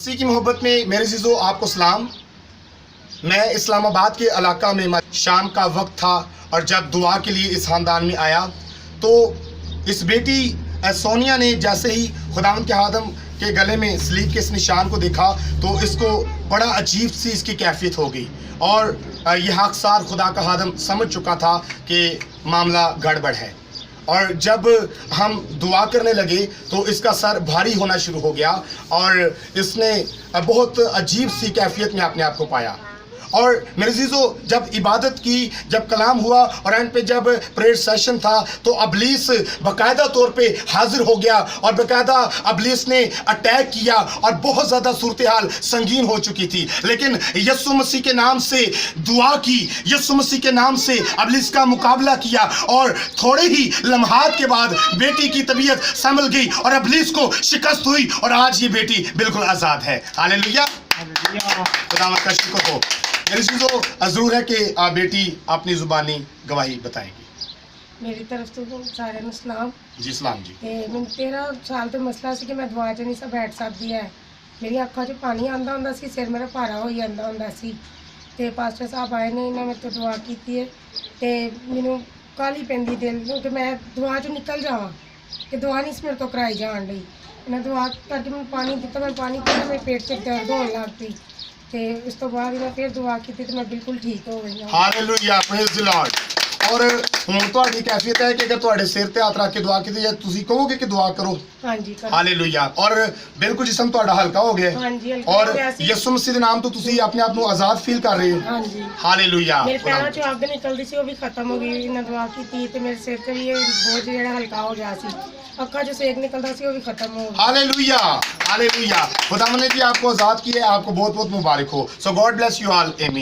اسی کی محبت میں میرے عزیزو آپ کو سلام. میں اسلام آباد کے علاقہ میں شام کا وقت تھا اور جب دعا کے لیے اس خاندان میں آیا تو اس بیٹی سونیا نے جیسے ہی خداوند کے خادم کے گلے میں سلیب کے اس نشان کو دیکھا تو اس کو بڑا عجیب سی اس کی کیفیت ہو گئی اور یہ حقصار خدا کا خادم سمجھ چکا تھا کہ معاملہ گڑبڑ ہے. اور جب ہم دعا کرنے لگے تو اس کا سر بھاری ہونا شروع ہو گیا اور اس نے بہت عجیب سی کیفیت میں اپنے آپ کو پایا. اور میرے عزیزو جب عبادت کی، جب کلام ہوا اور اینڈ پہ جب پریئر سیشن تھا تو ابلیس باقاعدہ طور پہ حاضر ہو گیا اور باقاعدہ ابلیس نے اٹیک کیا اور بہت زیادہ صورتحال سنگین ہو چکی تھی. لیکن یسوع مسیح کے نام سے دعا کی، یسوع مسیح کے نام سے ابلیس کا مقابلہ کیا اور تھوڑے ہی لمحات کے بعد بیٹی کی طبیعت سنبھل گئی اور ابلیس کو شکست ہوئی اور آج یہ بیٹی بالکل آزاد ہے. ہاللیلویہ، خداوند کا شکر ہو. میرے چیزوں ضرور ہے کہ بیٹی اپنی زبانی گواہی بتائے گی. میری طرف تو سارے سلام جی سلام جی. میں 13 سال تو مسئلہ سی کہ میں دعا چ نہیں سا بیٹھ سکتی ہے. میری اکھاں چ پانی آندا ہوندا سی، سر میرا بھارا ہوئی جاندا ہوندا سی تے پاسٹر صاحب آئے نے، انہاں میرے تو دعا کیتی ہے تے مینوں کالی پیندی دل نوں کہ میں دعا چ نکل جاواں کہ دعا نہیں میرے تو کرائی جان ڈئی. میں دعا کر کے میں پانی دتا، میں پانی پیا، میرے پیٹ سے درد ہون لگ پئی تے اس تو بعد میں پھر دعا کیتی تے میں بالکل ٹھیک ہو گئی. ہاللیلویہ، پریز دی لارڈ. اور ہن تہاڈی کیفیت ہے کہ اگر تہاڈے سر تے ہاتھ رکھ کے دعا کیتی جائے تسی کہو گے کہ دعا کرو. ہاں جی کرو. ہاللیلویہ. اور بالکل جسم تہاڈا ہلکا ہو گیا ہاں جی ہلکا اور ہو گیا سی. یسوع مسیح دے نام تو تسی اپنے آپ نو آزاد فیل کر رہے ہو. ہاں جی ہاللیلویہ. میرے پیروں چ اگ نکلਦੀ ਸੀ ਉਹ ਵੀ ਖਤਮ ਹੋ ਗਈ. ਇਹਨਾਂ دعا ਕੀਤੀ ਤੇ ਮੇਰੇ ਸਿਰ ਤੇ ਵੀ ਇਹ ਬੋਝ ਜਿਹੜਾ ਹਲਕਾ ਹੋ ਗਿਆ ਸੀ. ਅੱਖਾਂ 'ਚ ਸੇਕ ਨਿਕਲਦਾ ਸੀ ਉਹ ਵੀ ਖਤਮ ਹੋ ਗਿਆ. ہاللیلویہ، ہاللیلویہ. خداوند نے جی آپ کو آزاد کیا ہے، آپ کو بہت بہت مبارک ہو. So God bless you all. آمین.